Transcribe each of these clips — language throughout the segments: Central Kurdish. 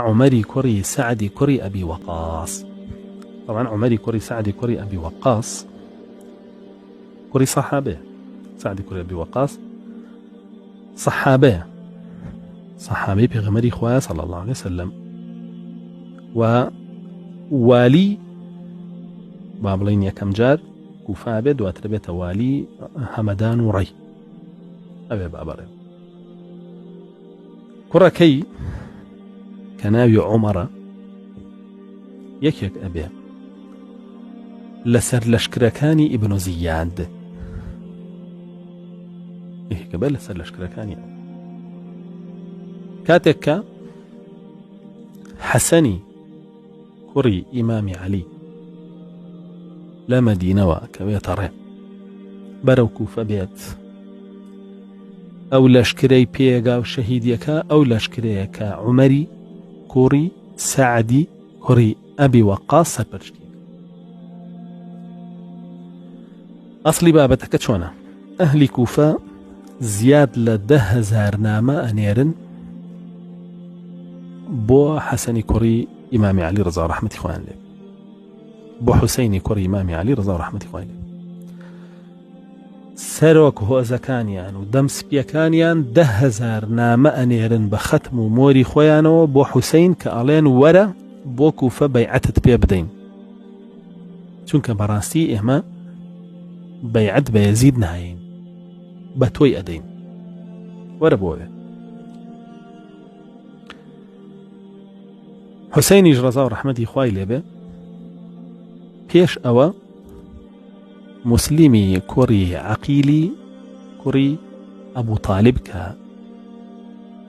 عمري كري سعدي كري أبي وقاص. طبعا عمري كري سعدي كري أبي وقاص كري صحابه. سعدي كري أبي وقاص صحابه بغمري خواه صلى الله عليه وسلم. ووالي بابلين يكم جار كوفا بيد واتربيت والي همدان وري أبي بابري كركي كناوي عمر يكيك أبي لسر لشكركاني ابن زياد. إيه قبل لسر لشكركاني كاتك حسني كري إمام علي لا مدينة وكبيترين برو كوفة بيت أو لشكري بيغا وشهيد يكا أو لشكري يكا عمري كوري سعدي كوري أبي وقاص سربرشتي. أصلي بابتك چۆنە؟ أهلي كوفة زياد ل10,000 نامە أنيرن بو حسني كوري إمام علي رضا رحمة خوان لي، بو حسيني كوري إمام علي رضا رحمة خوان لي. سەرۆک هۆزەکانیان و دەمسپیەکانیان 10,000 نامە ئەنێرن بە ختم و مۆری خۆیانەوە بۆ حوسین کە ئەڵێن وەرە بۆ کوفە بەیعەتت پێ بدەین، چونکە بەڕاستی ئێمە بەیعەت بە یەزید نایین، بە تۆی ئەدەین، وەرە بۆوێ. حوسینیش ڕەزا و ڕەحمەتی خوای لێبێ پێش ئەوە مسلمي كوري عقيلي كوري أبو طالب كا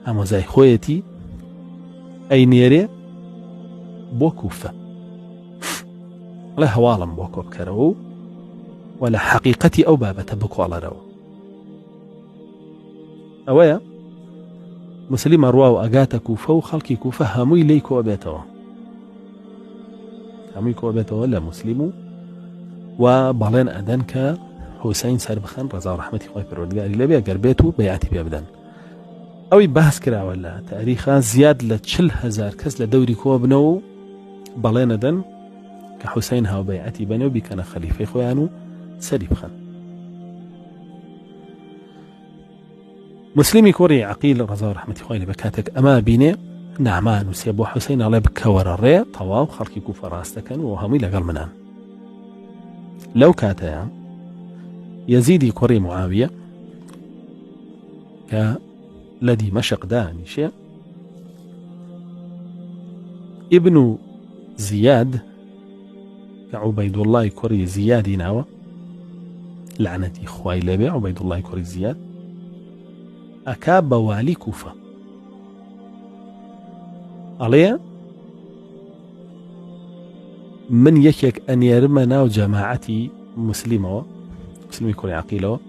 أمو زي خويتي أي نيري بو كوفة لا هوالم بو كوب كرو ولا حقيقتي أو بابة بكو على رو أويا مسلم رواو أغاتا كوفة وخلقي كوفة هموي ليكو أبيتوا ولا مسلمو وبالين أدن كا حسين سربخان رضا رحمتي خوي پروردگاری لبي اگر بيتو بيعتي بيبدن اوي بحث كرا ولا تاريخا زياد ل 40,000 كس لدوري كو بنو بالين أدن كحسين هاو بيعتي بنو بكان خليفة خوانو سربخان. مسلمي كوري عقيل رضا رحمتي خوي لبكاتك اما بيني نعمان وسيبو حسين الله بكور الري طواو خلقي كوفة راستكن وهمي لقل منان. لو كاتيا يزيدي كوري معاوية كالذي مشق دانيشي ابن زياد كعبيد الله كوري زياد ناوى لعنتي خواي لبي عبيد الله كوري زياد أكاب والي كوفة عليا من يكيك أن يرمنا وجماعتي مسلمي كوري عقيلة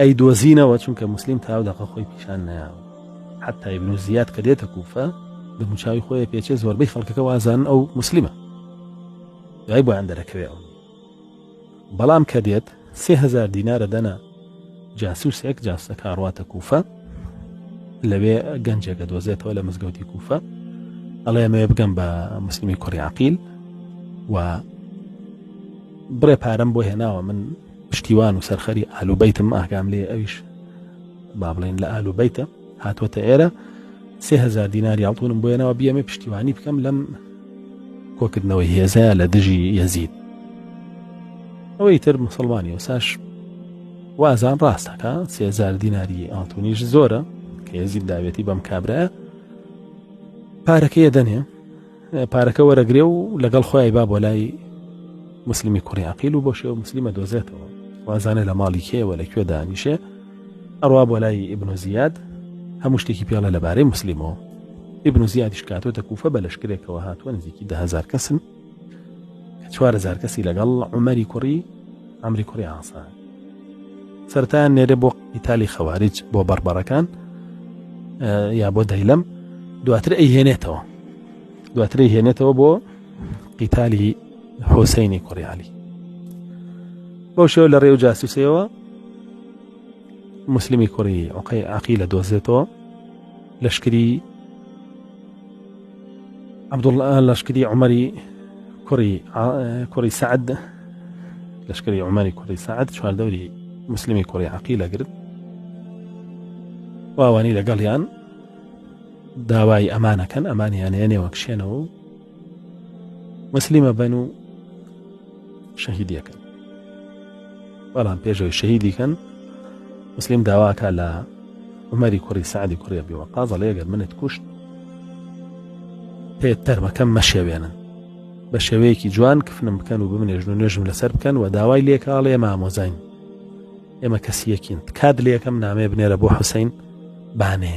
أي دوزينة وچونك مسلم تاو دقا خوي بيشان حتى ابن زياد كديتا كوفة بمشاوي خوي بيشيز وربي خلقك وازان أو مسلمة يعيبو عندنا كبيرون بلام كديت 3,000 دينار دنا جاسوس يك جاسك عروات كوفة لبي قنجة قد وزيت ولا مزقوتي كوفة الله يما يبقى بمسلمي كوري عقيل و بري بارم بو هنا ومن اشتوان وسرخري أهل بيت ما أحكام لي أيش بابلين لأهل بيت هاتو تأيرا 3,000 دينار يعطون بو هنا وبيامي بشتواني بكم لم كوكد نوي هي زال دجي يزيد ويتر مسلماني وساش وازان راستك 3,000 ديناري يعطونيش زورة كيزيد دعوتي بمكابرة پارەکەی دەنێ پارەکە وەرەگرێ و لەگەڵ خۆی با بۆ لای مسلمی کوڕی عەقیل و بۆ شێوە مسلیمە دۆزێتەوە وازانێ لە ماڵی کێوە لەکوێ دانیشێ ئەڕوا بۆ لای ئیبن زیاد هەموو شتێکی پێڵە لەبارەی مسلیمەوە. ئیبن زیادیش کاتۆتە کوفە بە لەشکرێکەوە هاتووە نزیکی 10,000 کەسن کە 4,000 کەسی لەگەڵ عومەری کوڕی عەمری کوڕی عاسان سەرەتایان نێرێ بۆ قیتالی خەوارج بۆ بەربەڕەکان یا بۆ دەیلەم دواتر ئەیهێنێتەوە بۆ قیتالی حوسینی کوڕی عەلی. بەو شێوە لە ڕێو جاسوسیەوە مسلمی کوڕی عەقیلە دۆزێتەوە لەشکری عبد الله لشکری عمری کوڕی سعد لشکری عمری کوڕی سعد چواردەوری مسلمی کوڕی عەقیلە گرت واوانی لەگەڵیان داوای ئەمانەکەن ئەمانیان هێنێوە کشێنەوە و مسلیمە بن و شەهیدیەکەن بەڵام پێشەوەی شەهیدیکەن مسلیم داواکە لە عمەری کوڕی سعدی کوڕی ئەبی وەقاص دەڵێ ئەگەر منت کوشت پێت تەرمەکەم مەشێوێنن بە شێوەیەکی جوان کفنم بکەن و بمنێژن و نوێژم لەسەر بکەن و داوای لێکاڵ ئێمە ئامۆزاین ئێمە کەسیەکین کات لێکەم نامێ بنێرە بۆ حوسەین بانێ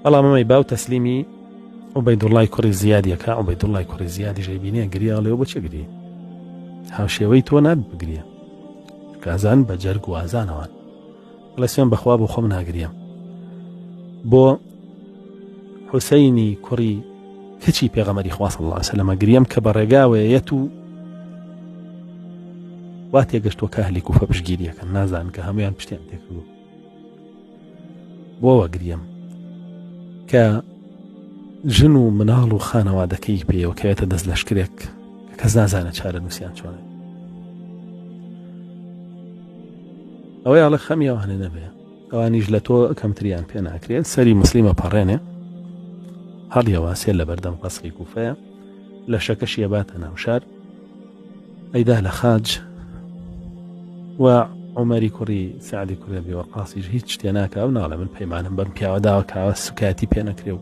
بەڵام ئەمەی باو تەسلیمی عوبەیدوڵڵای کوڕی زیادیەکە عوبەیدوڵڵای کوڕی زیادی ژەیبینێ گریاڵێەوە بۆچێ گری هاوشێوەی تۆ نات بگریە کازان بە جەرگ و ئازانەوان بەڵێ سوێن بەخوا بۆ خۆم ناگریەم بۆ حوسەینی کوڕی کچی پێغەمبەری خوا صلی الله علیه وسلم گریم کە بە ڕێگاوەیەت و وا تێگەشتووە کە ئەهلی کوفە پشتگیریەکەن نازان کە هەمویان پشتیان تێکردو بۆوە گریم کە ژن و مناڵ و خانەوادەکەی پێیەوە کەوێتە دەست لەشکرێک کە کەس نازانە چارە نووسیان چۆنە ئەوەی ئاڵە خەمی ئەوانە نەبێ ئەوانیش لە تۆ کەمتریان پێ ناکرێت سەری مسلیمە پەڕێنێ هەڵیەواسێ لە بەردەم قەسری کوفەیە لە شەکەشیە باتە ناوشار ئەیدا لە خاج و عومەری کوڕی سعدی کوڕی ئەبی وەقاسیش هیچ شتێ ناکا و ناڵێ من پەیمانم بەم پیاوە داوە کاوە سوکاتی پێ نەکرێ و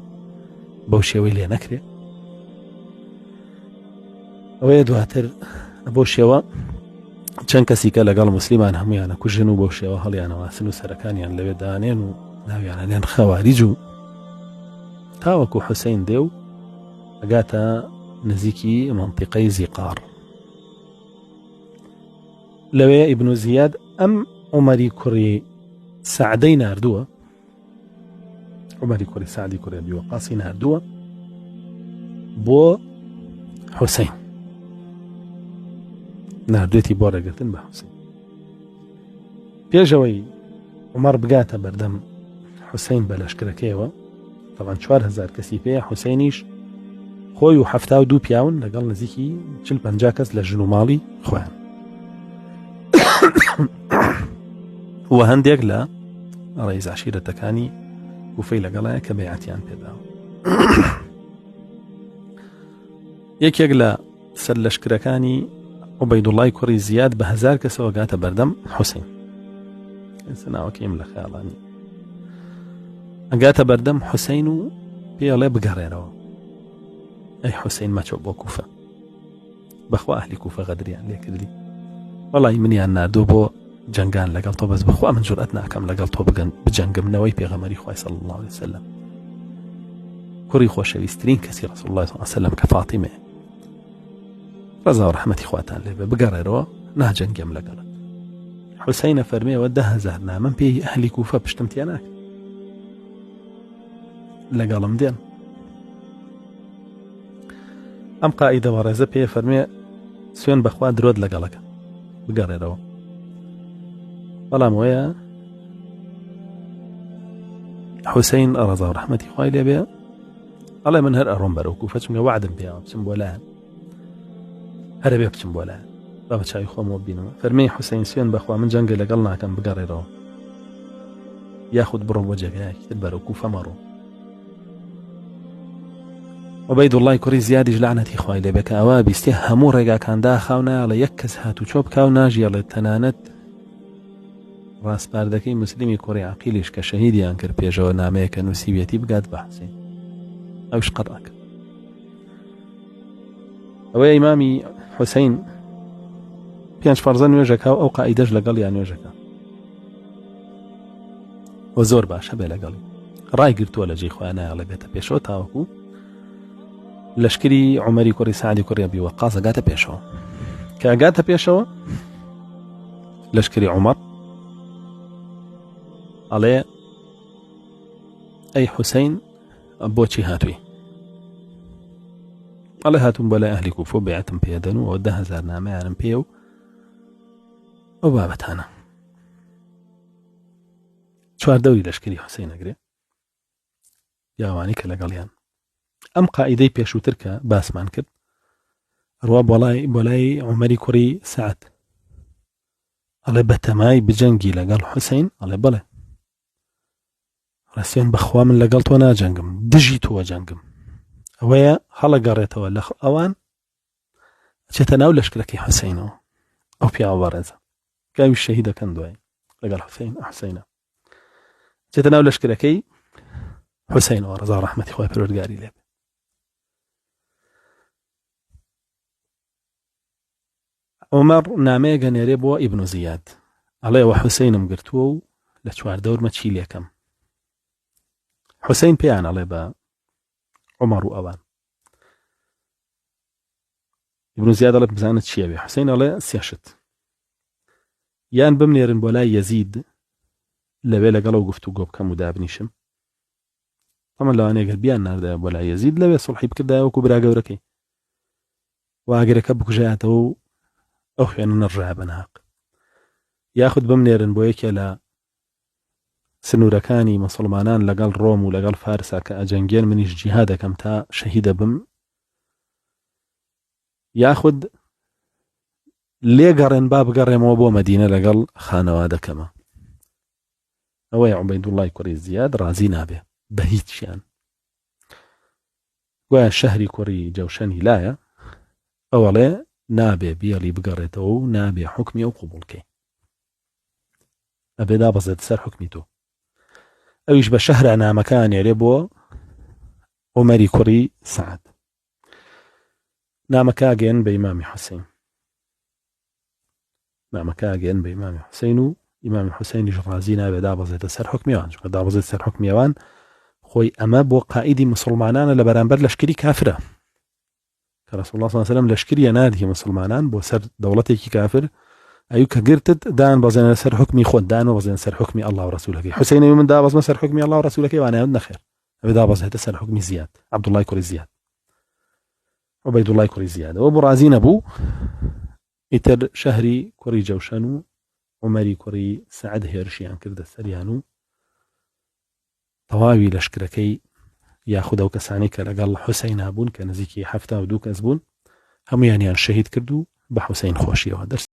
بەو شێوەی لێ نەکرێ ئەوەیە دواتر بۆ شێوە چەند کەسیکە لەگەڵ مسلیمان هەمویانە کوژن و بۆ شێوە هەڵیانەواسن و سەرەکانیان لەوێ دانێن و ناویانە لێن خەواریج و تاوەکو حوسەین دێ و ئەگاتە نزیکی منطقەی زیقار لەوێ ئیبن زیاد ئەم عومەری کوڕی سعدەی ناردووە عومەری کوڕی سعدی کوڕی ئەبی وەقاسی ناردووە بۆ حوسەین ناردوێتی بۆ ڕێگرتن بە حوسەین پێشەوەی عومەر بگاتە بەردەم حوسەین بە لەشکرەکەیەوە طبعا 4000 کەسی پێ حوسەینیش خۆی و 72 پیاون لەگەڵ نزیکی 40-50 کەس لە ژن و ماڵی خۆیان و هەندێک لە ڕێز عشیرەتەکانی کوفەی لەگەڵایە کە بەیعەتیان پێداوە یەکێک لە سەر لەشکرەکانی عوبەیدوڵڵای کوڕی زیاد بە 1000 کەسەوە گاتە بەردەم حوسەین ناوەکەیم لە خەیاڵانی ئەگاتە بەردەم حوسەین و پێڵێ بگەڕێرەوە ئەی حوسەین مەچۆ بۆ کوفە بەخوا ئەهلی کوفە غەدریان لێ کردی وەڵی منیان ناردوو بۆ جەنگان لەگەڵ تۆ بەس بەخوا من جورئەت ناکەم لەگەڵ تۆ بجەنگمنەوەی پێغەمبەری خوای صلی الله عليه وسلم کوڕی خۆشەویستترین کەسی رسول الله صلی الله عليه وسلم کە فاتیمەیە ڕەزا و ڕەحمەتی خواتان لێبێ بگەڕێرەوە ناجەنگێم لەگەڵت حوسەینە فەرمێەوە 10,000 نامەم پێی ئەهلی کوفە پشتم تیا ناکرد لەگەڵم دێن ئەم قائیدەوە ڕێزە پێ فەرمێ سوێن بەخوا درۆت لەگەڵەکە بگەڕێرەوە بەڵام وەیە حوسەین ڕەزا و ڕەحمەتی خوای لێبێ ئەڵێ من هەر ئەڕۆم بەرەو کوفە چونکە وعدم پێیەوە بچم بۆ لایەن هەرە بێ بچم بۆ لایەن با بە چاوی خۆمەوە بینەوە فەرمێ حوسەین سوێن بەخوا من جەنگە لەگەڵ ناکەم بگەڕێرەوە یاخود بڕۆ بۆ جێگایەکی تر بەرەو کوفە مەڕۆ عوبەیدوڵڵای کوڕی زیادیش لعنەتی خوای لێبێ کە ئەوە بیستێ هەموو ڕێگاکاندا خاونایەڵە یەک کەس هاتوو چۆ بکاو ناژیەڵێت تەنانەت ڕاستپاردەکەی مسلیمی کوڕی عەقیلیش کە شەهیدیان کرد پێشەوە نامەیە کە نووسیوێتی بگات بە حوسەین ئەوش قەڕاکە ئەوەی ئیمامی حوسەین 5 فەرزە نوێژەکە و ئەو قائیدەش لەگەڵ یان نوێژەکە و زۆر باشە بێ لەگەڵی ڕای گرتووە لە جێی خۆیان نایەڵێ بێتە پێشەوە تاوەکو لەشکری عومەری کوڕی سعدی کوڕی ئەبی وەقاص ئەگاتە پێشەوە کە ئەگاتە پێشەوە لەشکری عومەر ئەڵێ ئەی حوسەین بۆچی هاتووی ئەڵێ هاتووم بۆ لای ئەهلی کوفە بەیعەتم پێدەن و 10,000 نامەیانم پێ و ئەو بابەتانە چواردەوری لەشکری حوسەین ئەگرێ یاوانی کە لەگەڵیان ئەم قائیدەی پێشووتر کە باسمان کرد ڕوا بۆلای عومەری کوڕی سعد ئەڵێ بەتەمای بجەنگی لەگەڵ حوسەین ئەڵێ بڵێ ڕاستیان بەخوا من لەگەڵ تۆ ناجەنگم دژی تۆ جەنگم ئەوەیە هەڵەگەڕێتەوە لە ئەوان چێتە ناو لەشکرەکەی حوسەینەوە ئەو پیاوە بەڕێزە کاوی شەهید دەکەن دوای لەگەڵ حوسەینە چێتە ناو لەشکرەکەی حوسەینەوە ڕەزا ڕەحمەتی خوای پەروەردگاری لێ عومەر نامەیە گەنێرێ بۆ ئیبن زیاد ئەڵێ ئەوە حوسەینم گرتووە و لە چواردەورمە چی لێکەم حوسەین پێیان ئەڵێ بە عومەر و ئەوان ئیبن زیاد ئەڵێ بزانت چییە بێ حوسەین ئەڵێ سێشت یان بمنێرن بۆ لای یەزید لەوێ لەگەڵەوە گفتوگۆ بکەم و دابنیشم ئەمە لەوانەیە گەر بیان ناردایە بۆ لای یەزید لەوێ سڵحی بکردایە وەکو برا گەورەکەی واگرەکە بکوژایەتەوە و ئەو خوێنە نەڕژایە بەناق یاخود بمنێرن بۆ یەکێ لە سنوورەکانی مسلمانان لەگەڵ ڕۆم و لەگەڵ فارسا کە ئەجەنگێن منیش جیهاد دەکەم تا شەهیدە بم یاخود لێگەڕێن با بگەڕێمەوە بۆ مەدینە لەگەڵ خانەوادەکەمە ئەوەی عوبەیدوڵڵای کوڕی زیاد ڕازی نابێ بە هیچیان گویا شەهری کوڕی جەوشەنی لایە ئەوەڵێ نابێ بیەڵی بگەڕێتەوە و نابێ حکمی ئەو قوبوڵکەی ئەبێ دابەزێت سەر حکمی تۆ ئەویش بە شەهرە نامەکان نێرێ بۆ عومەری کوڕی سعد نامەکە گەێن بە ئیمامی حوسەین نامەکە گەێن بە ئیمامی حوسەین و ئیمامی حوسەینیش ڕازی نابێ دابەزێتە سەر حکمیەوان چونکە دابەزێت سەر حکمیەوان خۆی ئەمە بۆ قائیدی مسلمانانە لە بەرامبەر لەشکری کافرە کە ڕەسوڵ الله صلی الله علیه وسلم لەشکریە نادی مسلمانان بۆ سەر دەوڵەتێکی کافر ئەیو کە گرتت دان بەزێنە سەر حکمی خۆت دان و بەزێن سەر حکمی الله و ڕسوولەکەی حوسەینەوی من دابەزمە سەر حکمی الله و ڕسوولەکەی وانایەت نەخێر ئەبێ دابەزێتە سەر حکمی زیاد عەبدوڵڵای کوڕی زیاد عوبەیدوڵڵای کوڕی زیاد ئەوە بۆ ڕازی نەبوو ئیتر شەهری کوڕی جەوشەن و عومەری کوڕی سعد هێرشیان کردە سەریان و تەواوی لەشکرەکەی یاخود ئەو کەسانی کە لەگەڵ حوسەین هەبوون کە نزیکی 72 کەس بوون هەموویانیان شەهید کرد و بە حوسەین خۆشیەوە دەرس